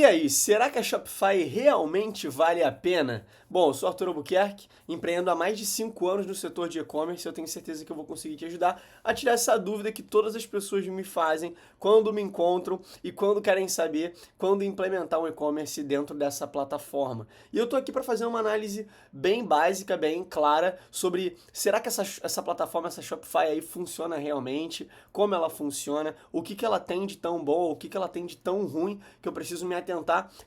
E aí, será que a Shopify realmente vale a pena? Bom, eu sou Arthur Albuquerque, empreendo há mais de 5 anos no setor de e-commerce e eu tenho certeza que eu vou conseguir te ajudar a tirar essa dúvida que todas as pessoas me fazem quando me encontram e quando querem saber quando implementar um e-commerce dentro dessa plataforma. E eu tô aqui para fazer uma análise bem básica, bem clara sobre será que essa plataforma, essa Shopify aí funciona realmente, como ela funciona, o que ela tem de tão bom, o que ela tem de tão ruim que eu preciso me atentar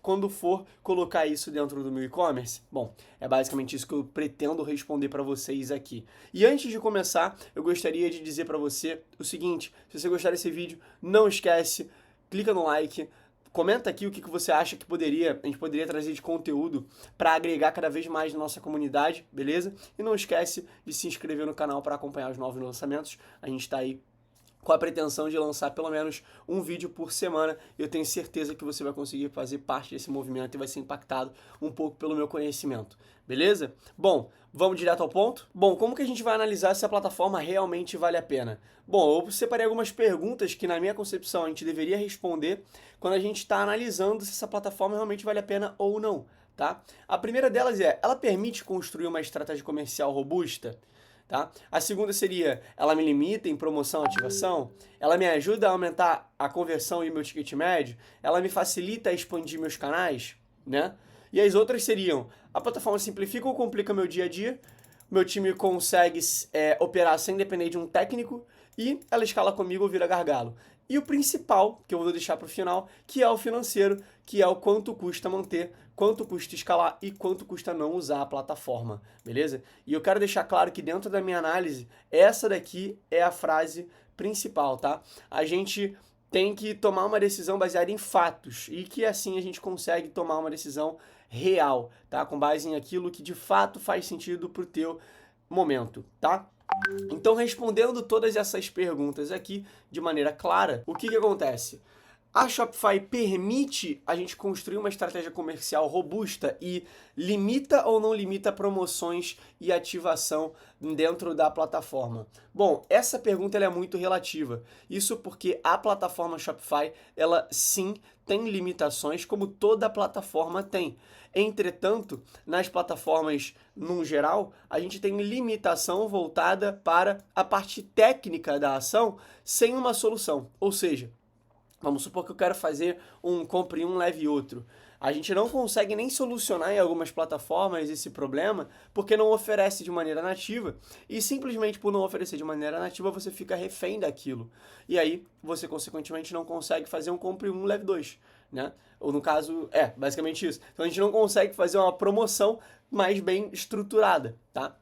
quando for colocar isso dentro do meu e-commerce? Bom, é basicamente isso que eu pretendo responder para vocês aqui. E antes de começar, eu gostaria de dizer para você o seguinte: se você gostar desse vídeo, não esquece, clica no like, comenta aqui o que você acha que a gente poderia trazer de conteúdo para agregar cada vez mais na nossa comunidade, beleza? E não esquece de se inscrever no canal para acompanhar os novos lançamentos. A gente está aí com a pretensão de lançar pelo menos um vídeo por semana. Eu tenho certeza que você vai conseguir fazer parte desse movimento e vai ser impactado um pouco pelo meu conhecimento, beleza? Bom, vamos direto ao ponto? Bom, como que a gente vai analisar se a plataforma realmente vale a pena? Bom, eu separei algumas perguntas que na minha concepção a gente deveria responder quando a gente está analisando se essa plataforma realmente vale a pena ou não, tá? A primeira delas é, ela permite construir uma estratégia comercial robusta? Tá? A segunda seria, ela me limita em promoção e ativação? Ela me ajuda a aumentar a conversão e meu ticket médio? Ela me facilita a expandir meus canais? Né? E as outras seriam, a plataforma simplifica ou complica meu dia a dia? Meu time consegue operar sem depender de um técnico? E ela escala comigo ou vira gargalo? E o principal, que eu vou deixar para o final, que é o financeiro, que é o quanto custa manter, quanto custa escalar e quanto custa não usar a plataforma, beleza? E eu quero deixar claro que dentro da minha análise, essa daqui é a frase principal, tá? A gente tem que tomar uma decisão baseada em fatos e que assim a gente consegue tomar uma decisão real, tá? Com base em aquilo que de fato faz sentido pro teu momento, tá? Então, respondendo todas essas perguntas aqui de maneira clara, o que acontece? A Shopify permite a gente construir uma estratégia comercial robusta e limita ou não limita promoções e ativação dentro da plataforma? Bom, essa pergunta ela é muito relativa. Isso porque a plataforma Shopify, ela sim tem limitações, como toda plataforma tem. Entretanto, nas plataformas no geral, a gente tem limitação voltada para a parte técnica da ação sem uma solução. Ou seja, vamos supor que eu quero fazer um compre um, leve outro. A gente não consegue nem solucionar em algumas plataformas esse problema porque não oferece de maneira nativa e simplesmente por não oferecer de maneira nativa você fica refém daquilo. E aí você consequentemente não consegue fazer um compre um, leve dois, né? Ou no caso, basicamente isso. Então a gente não consegue fazer uma promoção mais bem estruturada, tá?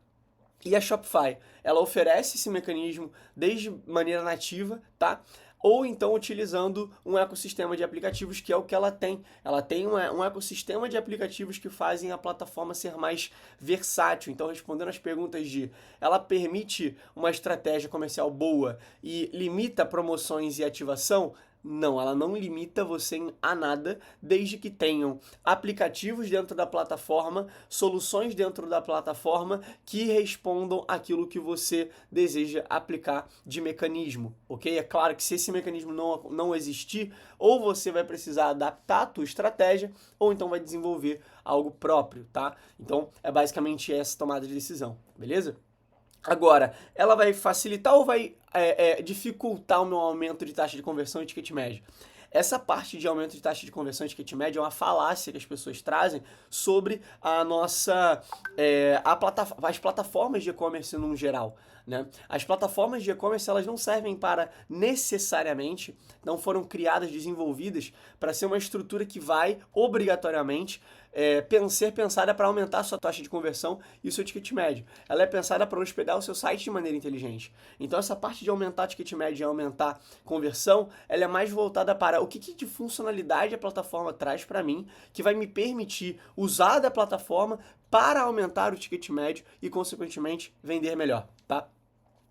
E a Shopify, ela oferece esse mecanismo desde maneira nativa, tá? Ou então utilizando um ecossistema de aplicativos, que é o que ela tem. Ela tem um ecossistema de aplicativos que fazem a plataforma ser mais versátil. Então, respondendo as perguntas de ela permite uma estratégia comercial boa e limita promoções e ativação? Não, ela não limita você a nada, desde que tenham aplicativos dentro da plataforma, soluções dentro da plataforma que respondam aquilo que você deseja aplicar de mecanismo, ok? É claro que se esse mecanismo não existir, ou você vai precisar adaptar a tua estratégia, ou então vai desenvolver algo próprio, tá? Então, é basicamente essa tomada de decisão, beleza? Agora, ela vai facilitar ou vai dificultar o meu aumento de taxa de conversão e ticket médio? Essa parte de aumento de taxa de conversão e ticket médio é uma falácia que as pessoas trazem sobre a nossa, as plataformas de e-commerce no geral, né? As plataformas de e-commerce elas não servem para necessariamente, não foram criadas, desenvolvidas para ser uma estrutura que vai obrigatoriamente ser pensada para aumentar a sua taxa de conversão e o seu ticket médio. Ela é pensada para hospedar o seu site de maneira inteligente. Então essa parte de aumentar ticket médio e aumentar conversão, ela é mais voltada para o que de funcionalidade a plataforma traz para mim, que vai me permitir usar da plataforma para aumentar o ticket médio e, consequentemente, vender melhor, tá?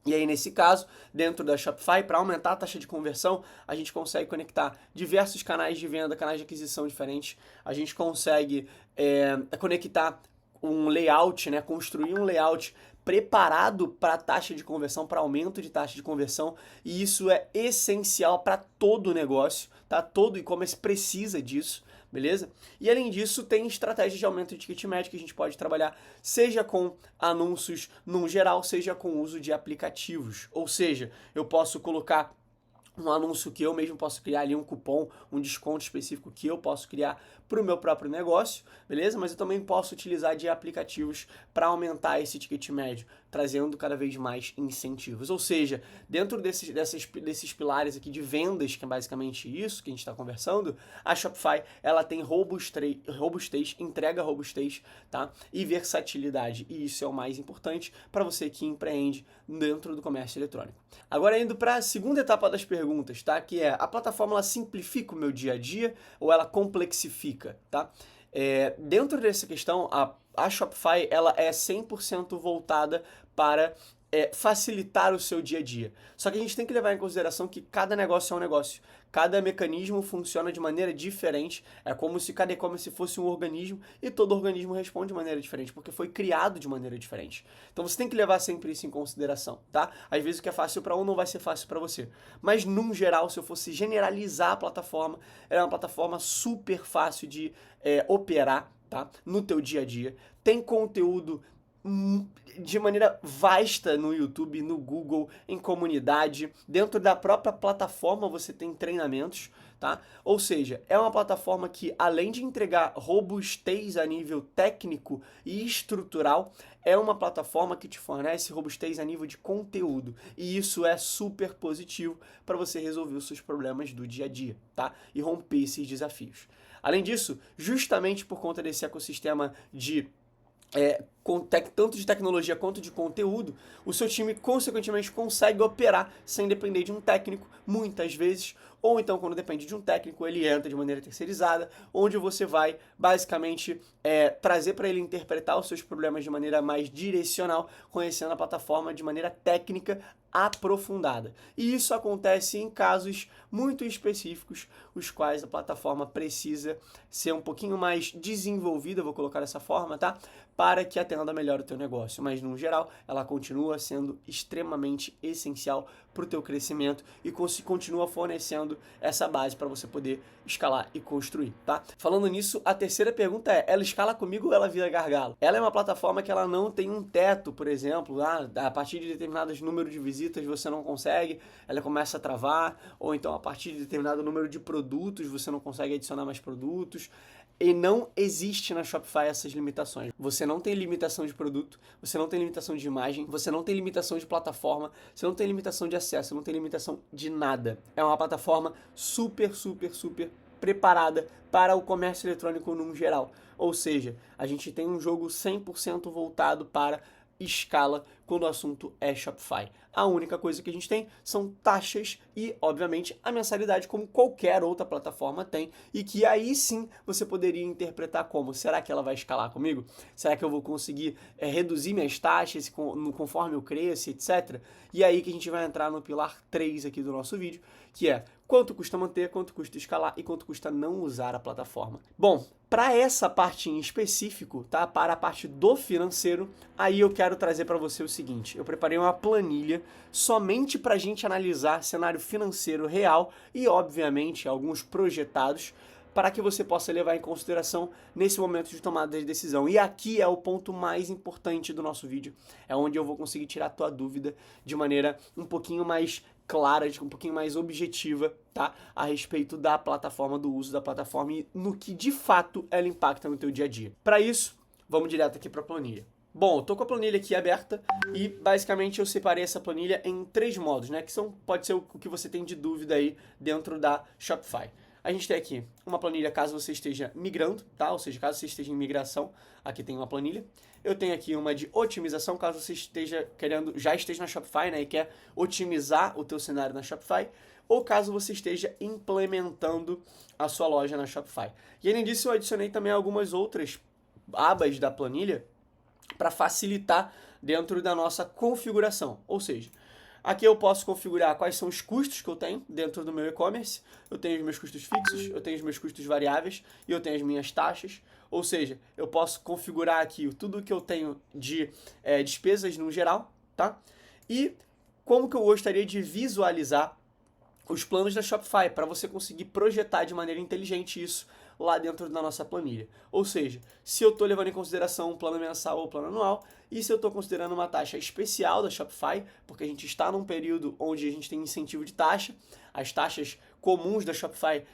E aí, nesse caso, dentro da Shopify, para aumentar a taxa de conversão, a gente consegue conectar diversos canais de venda, canais de aquisição diferentes. A gente consegue conectar um layout, né, construir um layout preparado para taxa de conversão, para aumento de taxa de conversão, e isso é essencial para todo o negócio, tá? Todo e-commerce precisa disso, beleza? E além disso, tem estratégias de aumento de ticket médio que a gente pode trabalhar, seja com anúncios num geral, seja com o uso de aplicativos. Ou seja, eu posso colocar um anúncio que eu mesmo posso criar ali, um cupom, um desconto específico que eu posso criar para o meu próprio negócio, beleza? Mas eu também posso utilizar de aplicativos para aumentar esse ticket médio, trazendo cada vez mais incentivos. Ou seja, dentro desses pilares aqui de vendas, que é basicamente isso que a gente está conversando, a Shopify ela tem robustez, entrega robustez, tá? E versatilidade. E isso é o mais importante para você que empreende dentro do comércio eletrônico. Agora indo para a segunda etapa das perguntas, tá? Que é, a plataforma ela simplifica o meu dia a dia ou ela complexifica, tá? Dentro dessa questão, a Shopify ela é 100% voltada para facilitar o seu dia a dia. Só que a gente tem que levar em consideração que cada negócio é um negócio. Cada mecanismo funciona de maneira diferente. É como se cada e-commerce fosse um organismo e todo organismo responde de maneira diferente, porque foi criado de maneira diferente. Então você tem que levar sempre isso em consideração, tá? Às vezes o que é fácil para um não vai ser fácil para você. Mas, num geral, se eu fosse generalizar a plataforma, ela é uma plataforma super fácil de operar, tá? No teu dia a dia. Tem conteúdo de maneira vasta no YouTube, no Google, em comunidade. Dentro da própria plataforma você tem treinamentos, tá? Ou seja, é uma plataforma que, além de entregar robustez a nível técnico e estrutural, é uma plataforma que te fornece robustez a nível de conteúdo. E isso é super positivo para você resolver os seus problemas do dia a dia, tá? E romper esses desafios. Além disso, justamente por conta desse ecossistema de tanto de tecnologia quanto de conteúdo, o seu time consequentemente consegue operar sem depender de um técnico, muitas vezes, ou então quando depende de um técnico, ele entra de maneira terceirizada, onde você vai basicamente trazer para ele interpretar os seus problemas de maneira mais direcional, conhecendo a plataforma de maneira técnica aprofundada. E isso acontece em casos muito específicos, os quais a plataforma precisa ser um pouquinho mais desenvolvida, vou colocar dessa forma, tá? Para que atenda melhor o teu negócio. Mas, no geral, ela continua sendo extremamente essencial para o teu crescimento e continua fornecendo essa base para você poder escalar e construir, tá? Falando nisso, a terceira pergunta é, ela escala comigo ou ela vira gargalo? Ela é uma plataforma que ela não tem um teto, por exemplo, a partir de determinados números de visitas você não consegue, ela começa a travar, ou então a partir de determinado número de produtos você não consegue adicionar mais produtos. E não existe na Shopify essas limitações. Você não tem limitação de produto, você não tem limitação de imagem, você não tem limitação de plataforma, você não tem limitação de acesso, não tem limitação de nada. É uma plataforma super, super, super preparada para o comércio eletrônico no geral. Ou seja, a gente tem um jogo 100% voltado para escala quando o assunto é Shopify. A única coisa que a gente tem são taxas e, obviamente, a mensalidade como qualquer outra plataforma tem e que aí sim você poderia interpretar como, será que ela vai escalar comigo? Será que eu vou conseguir reduzir minhas taxas conforme eu cresço, etc? E aí que a gente vai entrar no pilar 3 aqui do nosso vídeo, que é quanto custa manter, quanto custa escalar e quanto custa não usar a plataforma. Bom, para essa parte em específico, tá? Para a parte do financeiro, aí eu quero trazer para você o seguinte, eu preparei uma planilha somente para a gente analisar cenário financeiro real e, obviamente, alguns projetados para que você possa levar em consideração nesse momento de tomada de decisão. E aqui é o ponto mais importante do nosso vídeo, é onde eu vou conseguir tirar a tua dúvida de maneira um pouquinho mais clara, um pouquinho mais objetiva, tá? A respeito da plataforma, do uso da plataforma e no que de fato ela impacta no teu dia a dia. Para isso, vamos direto aqui para a planilha. Bom, eu tô com a planilha aqui aberta e basicamente eu separei essa planilha em 3 modos, né? Que pode ser o que você tem de dúvida aí dentro da Shopify. A gente tem aqui uma planilha caso você esteja migrando, tá? Ou seja, caso você esteja em migração, aqui tem uma planilha. Eu tenho aqui uma de otimização, caso você já esteja na Shopify, né? E quer otimizar o teu cenário na Shopify. Ou caso você esteja implementando a sua loja na Shopify. E além disso, eu adicionei também algumas outras abas da planilha para facilitar dentro da nossa configuração. Ou seja, aqui eu posso configurar quais são os custos que eu tenho dentro do meu e-commerce. Eu tenho os meus custos fixos, eu tenho os meus custos variáveis e eu tenho as minhas taxas. Ou seja, eu posso configurar aqui tudo que eu tenho de despesas no geral, tá? E como que eu gostaria de visualizar os planos da Shopify para você conseguir projetar de maneira inteligente isso lá dentro da nossa planilha. Ou seja, se eu estou levando em consideração um plano mensal ou plano anual, e se eu estou considerando uma taxa especial da Shopify, porque a gente está num período onde a gente tem incentivo de taxa, as taxas comuns da Shopify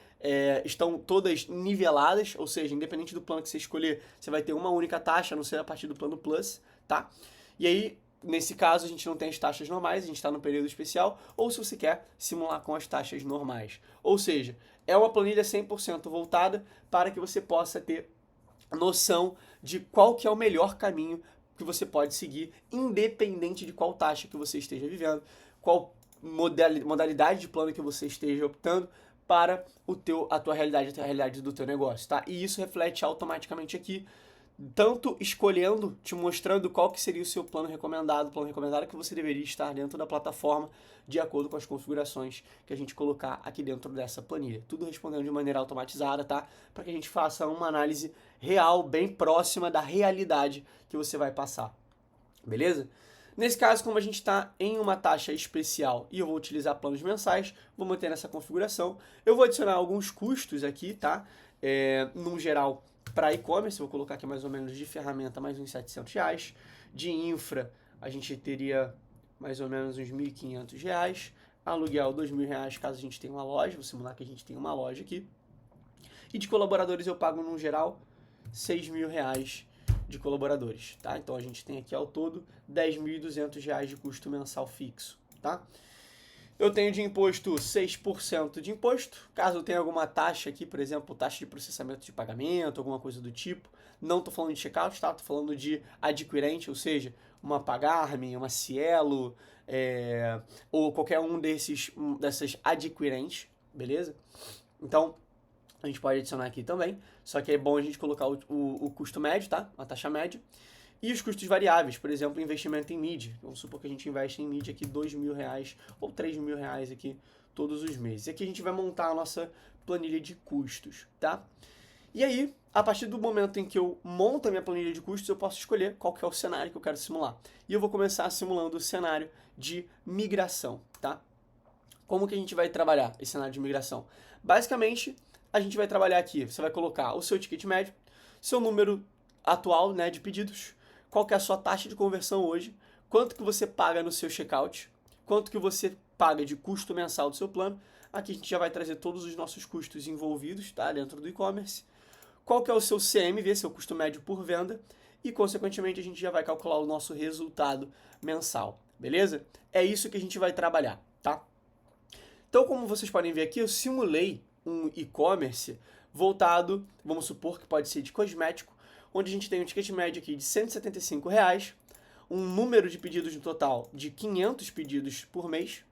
estão todas niveladas, ou seja, independente do plano que você escolher, você vai ter uma única taxa, a não ser a partir do plano Plus, tá? E aí, nesse caso, a gente não tem as taxas normais, a gente está no período especial, ou se você quer simular com as taxas normais. Ou seja, é uma planilha 100% voltada para que você possa ter noção de qual que é o melhor caminho que você pode seguir, independente de qual taxa que você esteja vivendo, qual modalidade de plano que você esteja optando para a tua realidade, a realidade do teu negócio, tá? E isso reflete automaticamente aqui, tanto escolhendo, te mostrando qual que seria o seu plano recomendado que você deveria estar dentro da plataforma, de acordo com as configurações que a gente colocar aqui dentro dessa planilha. Tudo respondendo de maneira automatizada, tá? Para que a gente faça uma análise real, bem próxima da realidade que você vai passar. Beleza? Nesse caso, como a gente está em uma taxa especial e eu vou utilizar planos mensais, vou manter nessa configuração. Eu vou adicionar alguns custos aqui, tá? No geral, para e-commerce, vou colocar aqui mais ou menos de ferramenta mais uns R$700. De infra, a gente teria mais ou menos uns R$1.500. Aluguel, R$2.000 caso a gente tenha uma loja, vou simular que a gente tem uma loja aqui. E de colaboradores eu pago, no geral, R$6.000 de colaboradores, tá? Então a gente tem aqui ao todo R$10.200 de custo mensal fixo, tá? Eu tenho de imposto 6% de imposto. Caso eu tenha alguma taxa aqui, por exemplo, taxa de processamento de pagamento, alguma coisa do tipo, não estou falando de checkout, tá? Estou falando de adquirente, ou seja, uma Pagar.me, uma Cielo, ou qualquer dessas adquirentes, beleza? Então, a gente pode adicionar aqui também, só que é bom a gente colocar o custo médio, tá? A taxa média. E os custos variáveis, por exemplo, investimento em mídia. Vamos supor que a gente investe em mídia aqui R$2.000 ou R$3.000 aqui todos os meses. E aqui a gente vai montar a nossa planilha de custos, tá? E aí, a partir do momento em que eu monto a minha planilha de custos, eu posso escolher qual que é o cenário que eu quero simular. E eu vou começar simulando o cenário de migração, tá? Como que a gente vai trabalhar esse cenário de migração? Basicamente, a gente vai trabalhar aqui, você vai colocar o seu ticket médio, seu número atual, né, de pedidos, qual que é a sua taxa de conversão hoje, quanto que você paga no seu checkout, quanto que você paga de custo mensal do seu plano. Aqui a gente já vai trazer todos os nossos custos envolvidos, tá, dentro do e-commerce. Qual que é o seu CMV, seu custo médio por venda, e consequentemente a gente já vai calcular o nosso resultado mensal, beleza? É isso que a gente vai trabalhar, tá? Então, como vocês podem ver aqui, eu simulei um e-commerce voltado, vamos supor que pode ser de cosmético, onde a gente tem um ticket médio aqui de R$175, um número de pedidos no total de 500 pedidos por mês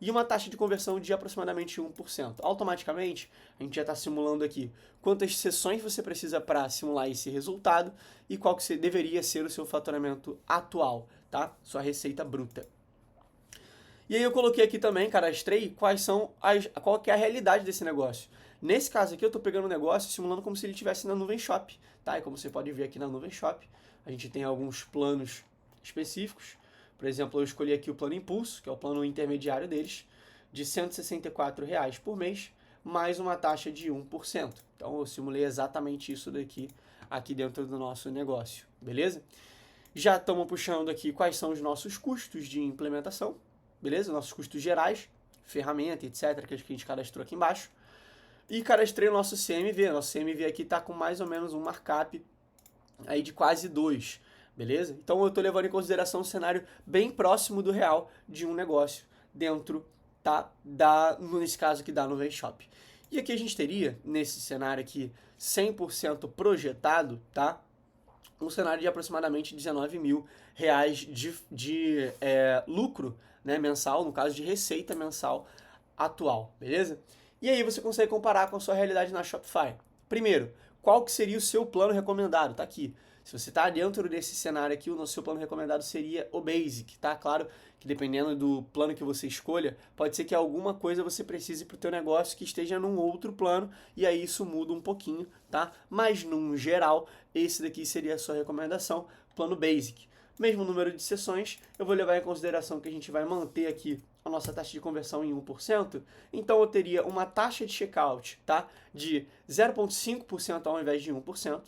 e uma taxa de conversão de aproximadamente 1%. Automaticamente, a gente já está simulando aqui quantas sessões você precisa para simular esse resultado e qual que deveria ser o seu faturamento atual, tá? Sua receita bruta. E aí eu coloquei aqui também, cadastrei, qual que é a realidade desse negócio. Nesse caso aqui eu estou pegando o negócio simulando como se ele estivesse na Nuvem Shop, tá? E como você pode ver aqui na Nuvem Shop, a gente tem alguns planos específicos. Por exemplo, eu escolhi aqui o plano Impulso, que é o plano intermediário deles, de R$164 por mês, mais uma taxa de 1%. Então eu simulei exatamente isso daqui, aqui dentro do nosso negócio, beleza? Já estamos puxando aqui quais são os nossos custos de implementação, beleza? Nossos custos gerais, ferramenta, etc., que a gente cadastrou aqui embaixo. E cadastrei o nosso CMV. Nosso CMV aqui está com mais ou menos um markup aí de quase 2, beleza? Então eu estou levando em consideração um cenário bem próximo do real de um negócio dentro, tá? Nesse caso aqui da Nuvem Shop. E aqui a gente teria, nesse cenário aqui, 100% projetado, tá? Um cenário de aproximadamente R$19.000 de lucro, né, mensal, no caso de receita mensal atual, beleza? E aí você consegue comparar com a sua realidade na Shopify. Primeiro, qual que seria o seu plano recomendado? Tá aqui. Se você está dentro desse cenário aqui, o seu plano recomendado seria o Basic, tá? Claro que dependendo do plano que você escolha, pode ser que alguma coisa você precise para o teu negócio que esteja num outro plano, e aí isso muda um pouquinho, tá? Mas, num geral, esse daqui seria a sua recomendação, plano Basic. Mesmo número de sessões, eu vou levar em consideração que a gente vai manter aqui a nossa taxa de conversão em 1%, então eu teria uma taxa de checkout, tá, de 0,5% ao invés de 1%.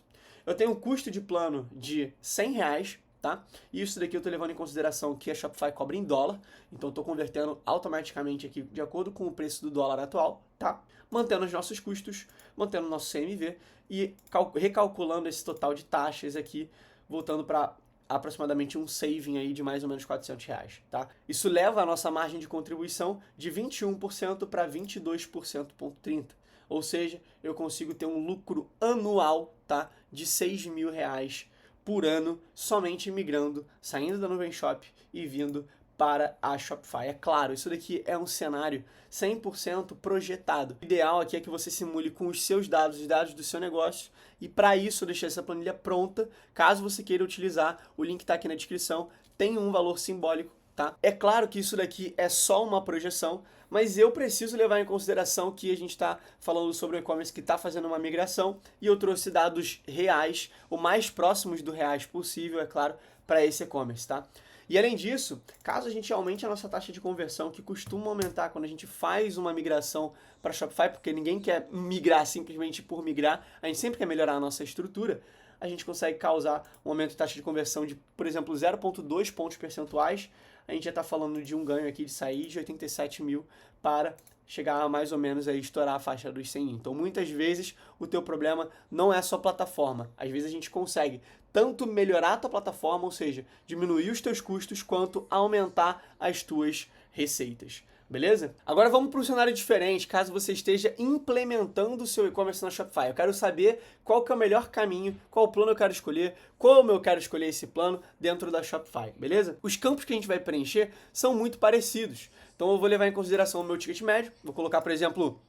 Eu tenho um custo de plano de R$100, tá? E isso daqui eu estou levando em consideração que a Shopify cobra em dólar, então estou convertendo automaticamente aqui de acordo com o preço do dólar atual, tá? Mantendo os nossos custos, mantendo o nosso CMV e recalculando esse total de taxas aqui, voltando para aproximadamente um saving aí de mais ou menos R$400, tá? Isso leva a nossa margem de contribuição de 21% para 22,30%. Ou seja, eu consigo ter um lucro anual, tá, de R$6.000 por ano, somente migrando, saindo da Nuvem Shop e vindo para a Shopify. É claro, isso daqui é um cenário 100% projetado. O ideal aqui é que você simule com os seus dados, os dados do seu negócio, e para isso eu deixei essa planilha pronta. Caso você queira utilizar, o link está aqui na descrição, tem um valor simbólico, tá? É claro que isso daqui é só uma projeção, mas eu preciso levar em consideração que a gente está falando sobre um e-commerce que está fazendo uma migração e eu trouxe dados reais, o mais próximos do reais possível, é claro, para esse e-commerce, tá? E além disso, caso a gente aumente a nossa taxa de conversão, que costuma aumentar quando a gente faz uma migração para Shopify, porque ninguém quer migrar simplesmente por migrar, a gente sempre quer melhorar a nossa estrutura, a gente consegue causar um aumento de taxa de conversão de, por exemplo, 0,2 pontos percentuais, a gente já está falando de um ganho aqui de sair de 87 mil para chegar a mais ou menos aí estourar a faixa dos 100 mil. Então, muitas vezes, o teu problema não é só plataforma. Às vezes a gente consegue tanto melhorar a tua plataforma, ou seja, diminuir os teus custos, quanto aumentar as tuas receitas. Beleza? Agora vamos para um cenário diferente, caso você esteja implementando o seu e-commerce na Shopify. Eu quero saber qual que é o melhor caminho, qual plano eu quero escolher, como eu quero escolher esse plano dentro da Shopify, beleza? Os campos que a gente vai preencher são muito parecidos. Então eu vou levar em consideração o meu ticket médio, vou colocar, por exemplo,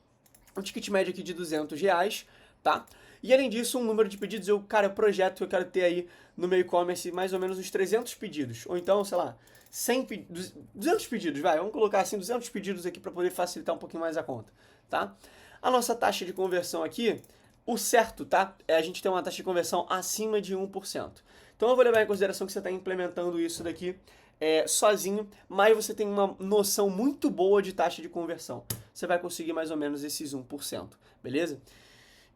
um ticket médio aqui de R$200, tá? E além disso, um número de pedidos, eu projeto que eu quero ter aí no meu e-commerce mais ou menos uns 300 pedidos. Ou então, sei lá, 200 pedidos, vai. Vamos colocar assim 200 pedidos aqui para poder facilitar um pouquinho mais a conta, tá? A nossa taxa de conversão aqui, o certo, tá? É a gente ter uma taxa de conversão acima de 1%. Então eu vou levar em consideração que você está implementando isso daqui sozinho, mas você tem uma noção muito boa de taxa de conversão. Você vai conseguir mais ou menos esses 1%, beleza?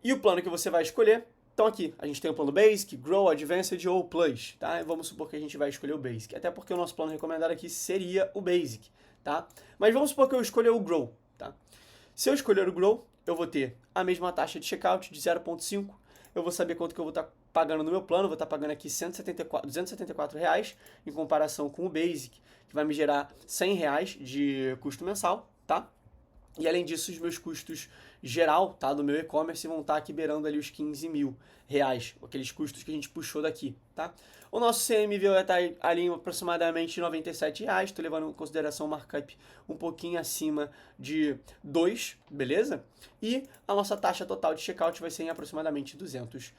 E o plano que você vai escolher, então aqui, a gente tem o plano Basic, Grow, Advanced ou Plus, tá? E vamos supor que a gente vai escolher o Basic, até porque o nosso plano recomendado aqui seria o Basic, tá? Mas vamos supor que eu escolha o Grow, tá? Se eu escolher o Grow, eu vou ter a mesma taxa de checkout de 0,5, eu vou saber quanto que eu vou estar pagando no meu plano, vou estar pagando aqui R$274 em comparação com o Basic, que vai me gerar R$100 de custo mensal, tá? E além disso, os meus custos geral, tá, do meu e-commerce vão estar aqui beirando ali os R$15.000, aqueles custos que a gente puxou daqui, tá? O nosso CMV vai estar ali em aproximadamente R$97, estou levando em consideração o markup um pouquinho acima de 2, beleza? E a nossa taxa total de checkout vai ser em aproximadamente R$200.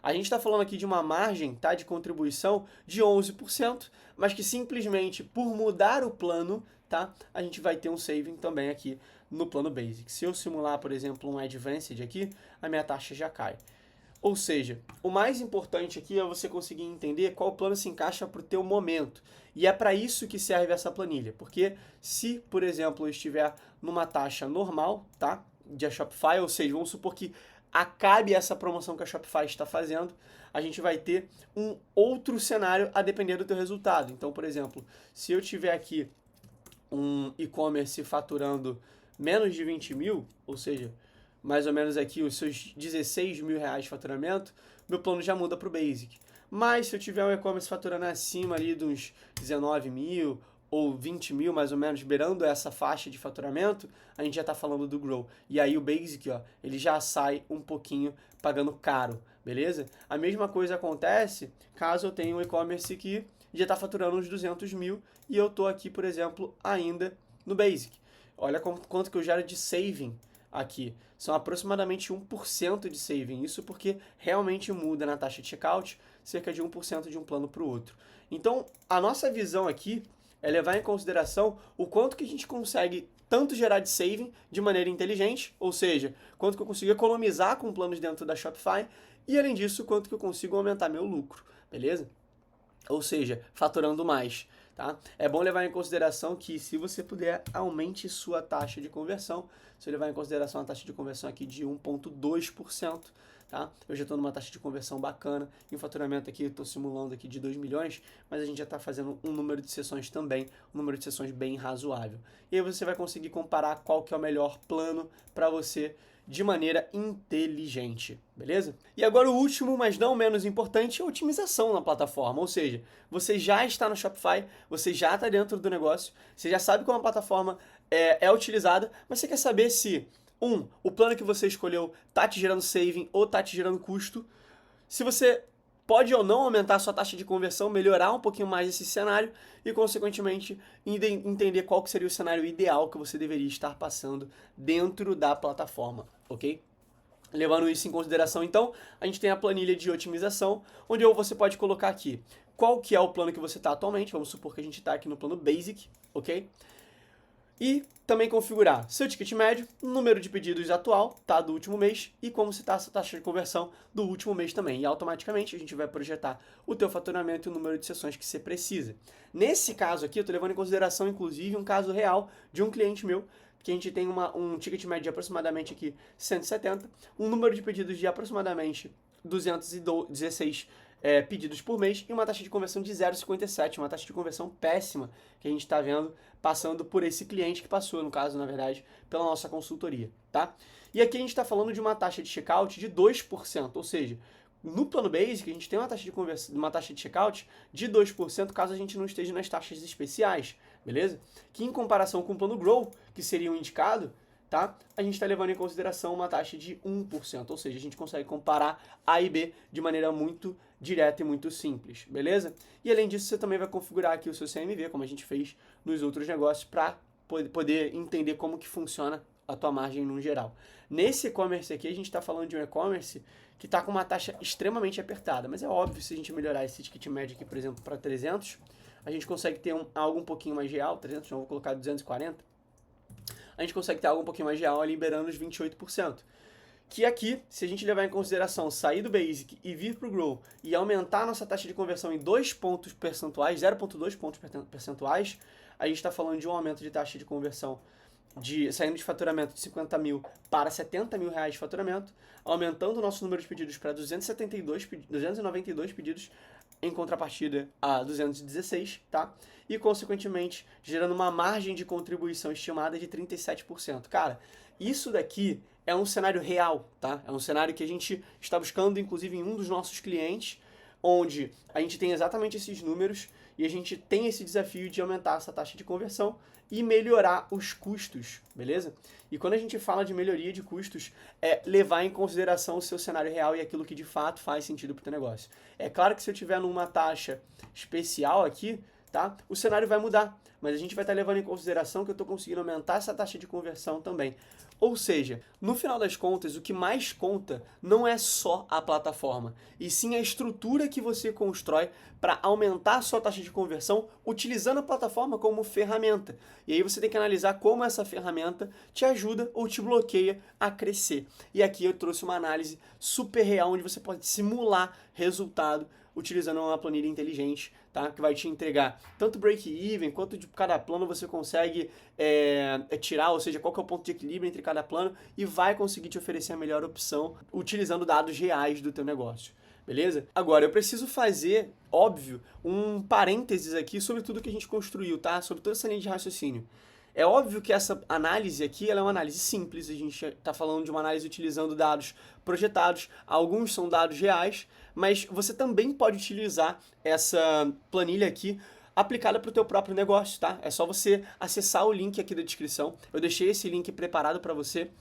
A gente está falando aqui de uma margem, tá, de contribuição de 11%, mas que simplesmente por mudar o plano, tá, a gente vai ter um saving também aqui no plano Basic. Se eu simular, por exemplo, um Advanced aqui, a minha taxa já cai. Ou seja, o mais importante aqui é você conseguir entender qual plano se encaixa para o teu momento. E é para isso que serve essa planilha. Porque se, por exemplo, eu estiver numa taxa normal, tá, de Shopify, ou seja, vamos supor que acabe essa promoção que a Shopify está fazendo, a gente vai ter um outro cenário a depender do teu resultado. Então, por exemplo, se eu tiver aqui um e-commerce faturando menos de 20 mil, ou seja, mais ou menos aqui os seus R$16.000 de faturamento, meu plano já muda para o Basic. Mas se eu tiver um e-commerce faturando acima ali de uns 19 mil ou 20 mil, mais ou menos, beirando essa faixa de faturamento, a gente já está falando do Grow. E aí o Basic, ó, ele já sai um pouquinho pagando caro, beleza? A mesma coisa acontece caso eu tenha um e-commerce que já está faturando uns 200 mil e eu estou aqui, por exemplo, ainda no Basic. Olha quanto que eu gero de saving aqui. São aproximadamente 1% de saving. Isso porque realmente muda na taxa de checkout, cerca de 1% de um plano para o outro. Então, a nossa visão aqui é levar em consideração o quanto que a gente consegue tanto gerar de saving de maneira inteligente, ou seja, quanto que eu consigo economizar com planos dentro da Shopify e, além disso, quanto que eu consigo aumentar meu lucro, beleza? Ou seja, faturando mais. tá? É bom levar em consideração que, se você puder, aumente sua taxa de conversão. Se eu levar em consideração a taxa de conversão aqui de 1,2%, tá? Eu já estou numa taxa de conversão bacana. Em faturamento aqui, eu estou simulando aqui de 2 milhões, mas a gente já está fazendo um número de sessões também, um número de sessões bem razoável. E aí você vai conseguir comparar qual que é o melhor plano para você de maneira inteligente, beleza? E agora o último, mas não menos importante, é a otimização na plataforma. Ou seja, você já está no Shopify, você já está dentro do negócio, você já sabe como a plataforma é utilizada, mas você quer saber se, o plano que você escolheu está te gerando saving ou está te gerando custo, se você pode ou não aumentar a sua taxa de conversão, melhorar um pouquinho mais esse cenário e, consequentemente, entender qual que seria o cenário ideal que você deveria estar passando dentro da plataforma, ok? Levando isso em consideração, então, a gente tem a planilha de otimização, onde você pode colocar aqui qual que é o plano que você está atualmente. Vamos supor que a gente está aqui no plano Basic, ok? E também configurar seu ticket médio, número de pedidos atual, tá, do último mês, e como está essa taxa de conversão do último mês também. E automaticamente a gente vai projetar o teu faturamento e o número de sessões que você precisa. Nesse caso aqui, eu estou levando em consideração, inclusive, um caso real de um cliente meu, que a gente tem um ticket médio de aproximadamente aqui 170, um número de pedidos de aproximadamente 216 pedidos por mês e uma taxa de conversão de 0,57, uma taxa de conversão péssima que a gente está vendo passando por esse cliente que passou, no caso, na verdade, pela nossa consultoria, tá? E aqui a gente está falando de uma taxa de checkout de 2%, ou seja, no plano Basic a gente tem uma taxa de checkout de 2% caso a gente não esteja nas taxas especiais, beleza? Que em comparação com o plano Grow, que seria o indicado, tá? A gente está levando em consideração uma taxa de 1%, ou seja, a gente consegue comparar A e B de maneira muito direta e muito simples, beleza? E além disso, você também vai configurar aqui o seu CMV, como a gente fez nos outros negócios, para poder entender como que funciona a tua margem no geral. Nesse e-commerce aqui, a gente está falando de um e-commerce que está com uma taxa extremamente apertada, mas é óbvio, se a gente melhorar esse ticket médio aqui, por exemplo, para 300, a gente consegue ter algo um pouquinho mais real, 300, não, vou colocar 240, a gente consegue ter algo um pouquinho mais real liberando os 28%. Que aqui, se a gente levar em consideração sair do Basic e vir para o Grow e aumentar a nossa taxa de conversão em 2 pontos percentuais, 0,2 pontos percentuais, a gente está falando de um aumento de taxa de conversão saindo de faturamento de 50 mil para 70 mil reais de faturamento, aumentando o nosso número de pedidos para 292 pedidos, em contrapartida a 216, tá? E, consequentemente, gerando uma margem de contribuição estimada de 37%. Cara, isso daqui é um cenário real, tá? É um cenário que a gente está buscando, inclusive, em um dos nossos clientes, onde a gente tem exatamente esses números e a gente tem esse desafio de aumentar essa taxa de conversão e melhorar os custos, beleza? E quando a gente fala de melhoria de custos, é levar em consideração o seu cenário real e aquilo que de fato faz sentido para o teu negócio. É claro que se eu tiver numa taxa especial aqui, tá? O cenário vai mudar, mas a gente vai estar levando em consideração que eu estou conseguindo aumentar essa taxa de conversão também. Ou seja, no final das contas, o que mais conta não é só a plataforma, e sim a estrutura que você constrói para aumentar a sua taxa de conversão utilizando a plataforma como ferramenta. E aí você tem que analisar como essa ferramenta te ajuda ou te bloqueia a crescer. E aqui eu trouxe uma análise super real, onde você pode simular resultado utilizando uma planilha inteligente, tá? Que vai te entregar tanto break-even, quanto de cada plano você consegue tirar, ou seja, qual que é o ponto de equilíbrio entre cada plano, e vai conseguir te oferecer a melhor opção utilizando dados reais do teu negócio. Beleza? Agora, eu preciso fazer, óbvio, um parênteses aqui sobre tudo que a gente construiu, tá? Sobre toda essa linha de raciocínio. É óbvio que essa análise aqui ela é uma análise simples, a gente está falando de uma análise utilizando dados projetados, alguns são dados reais, mas você também pode utilizar essa planilha aqui aplicada para o teu próprio negócio, tá? É só você acessar o link aqui da descrição, eu deixei esse link preparado para você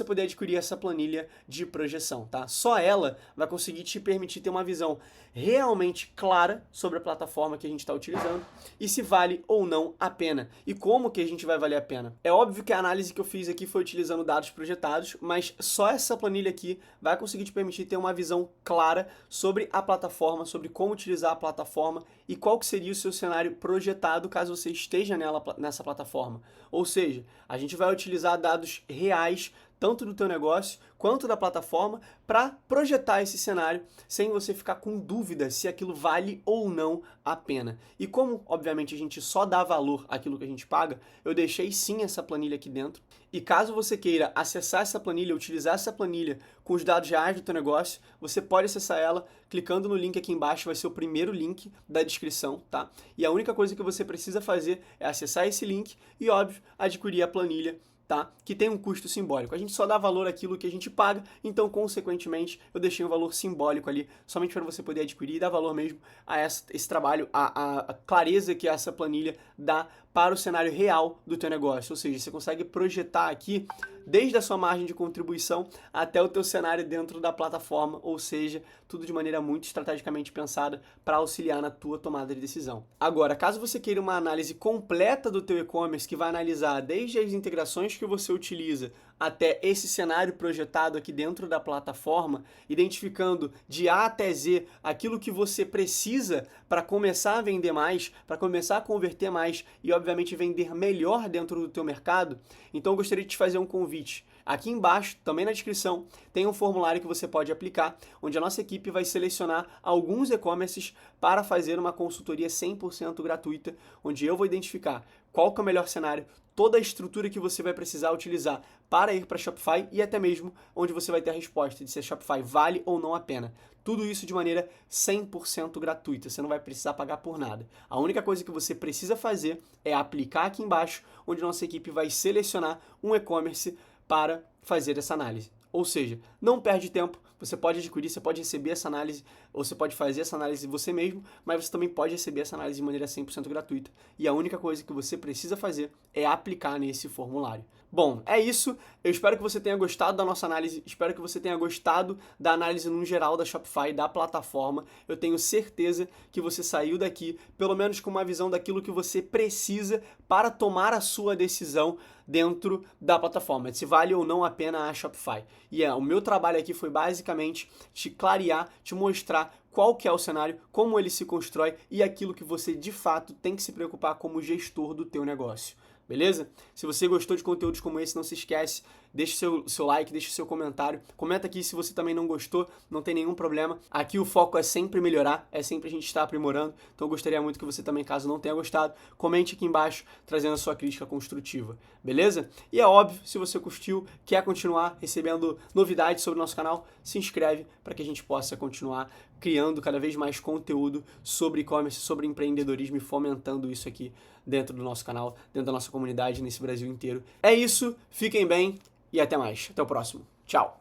poder adquirir essa planilha de projeção, tá? Só ela vai conseguir te permitir ter uma visão realmente clara sobre a plataforma que a gente está utilizando e se vale ou não a pena. E como que a gente vai valer a pena? É óbvio que a análise que eu fiz aqui foi utilizando dados projetados, mas só essa planilha aqui vai conseguir te permitir ter uma visão clara sobre a plataforma, sobre como utilizar a plataforma e qual que seria o seu cenário projetado caso você esteja nessa plataforma. Ou seja, a gente vai utilizar dados reais tanto do teu negócio quanto da plataforma, para projetar esse cenário sem você ficar com dúvida se aquilo vale ou não a pena. E como, obviamente, a gente só dá valor àquilo que a gente paga, eu deixei sim essa planilha aqui dentro. E caso você queira acessar essa planilha, utilizar essa planilha com os dados reais do teu negócio, você pode acessar ela clicando no link aqui embaixo, vai ser o primeiro link da descrição, tá? E a única coisa que você precisa fazer é acessar esse link e, óbvio, adquirir a planilha, tá? Que tem um custo simbólico. A gente só dá valor àquilo que a gente paga, então, consequentemente, eu deixei um valor simbólico ali, somente para você poder adquirir e dar valor mesmo a esse trabalho, a clareza que essa planilha dá para o cenário real do teu negócio. Ou seja, você consegue projetar aqui desde a sua margem de contribuição até o teu cenário dentro da plataforma, ou seja, tudo de maneira muito estrategicamente pensada para auxiliar na tua tomada de decisão. Agora, caso você queira uma análise completa do teu e-commerce, que vai analisar desde as integrações que você utiliza até esse cenário projetado aqui dentro da plataforma, identificando de A até Z aquilo que você precisa para começar a vender mais, para começar a converter mais e, obviamente, vender melhor dentro do teu mercado, então eu gostaria de te fazer um convite. Aqui embaixo, também na descrição, tem um formulário que você pode aplicar, onde a nossa equipe vai selecionar alguns e-commerces para fazer uma consultoria 100% gratuita, onde eu vou identificar qual que é o melhor cenário, toda a estrutura que você vai precisar utilizar para ir para Shopify e até mesmo onde você vai ter a resposta de se a Shopify vale ou não a pena. Tudo isso de maneira 100% gratuita, você não vai precisar pagar por nada. A única coisa que você precisa fazer é aplicar aqui embaixo, onde nossa equipe vai selecionar um e-commerce para fazer essa análise. Ou seja, não perde tempo, você pode adquirir, você pode receber essa análise, ou você pode fazer essa análise você mesmo, mas você também pode receber essa análise de maneira 100% gratuita. E a única coisa que você precisa fazer é aplicar nesse formulário. Bom, é isso. Eu espero que você tenha gostado da nossa análise, espero que você tenha gostado da análise no geral da Shopify, da plataforma. Eu tenho certeza que você saiu daqui, pelo menos com uma visão daquilo que você precisa para tomar a sua decisão dentro da plataforma, se vale ou não a pena a Shopify. E o meu trabalho aqui foi basicamente te clarear, te mostrar qual que é o cenário, como ele se constrói e aquilo que você de fato tem que se preocupar como gestor do teu negócio. Beleza? Se você gostou de conteúdos como esse, não se esquece, deixa seu like, deixa seu comentário. Comenta aqui se você também não gostou, não tem nenhum problema. Aqui o foco é sempre melhorar, é sempre a gente estar aprimorando. Então eu gostaria muito que você também, caso não tenha gostado, comente aqui embaixo, trazendo a sua crítica construtiva. Beleza? E é óbvio, se você curtiu, quer continuar recebendo novidades sobre o nosso canal, se inscreve para que a gente possa continuar criando cada vez mais conteúdo sobre e-commerce, sobre empreendedorismo e fomentando isso aqui dentro do nosso canal, dentro da nossa comunidade, nesse Brasil inteiro. É isso, fiquem bem e até mais. Até o próximo. Tchau!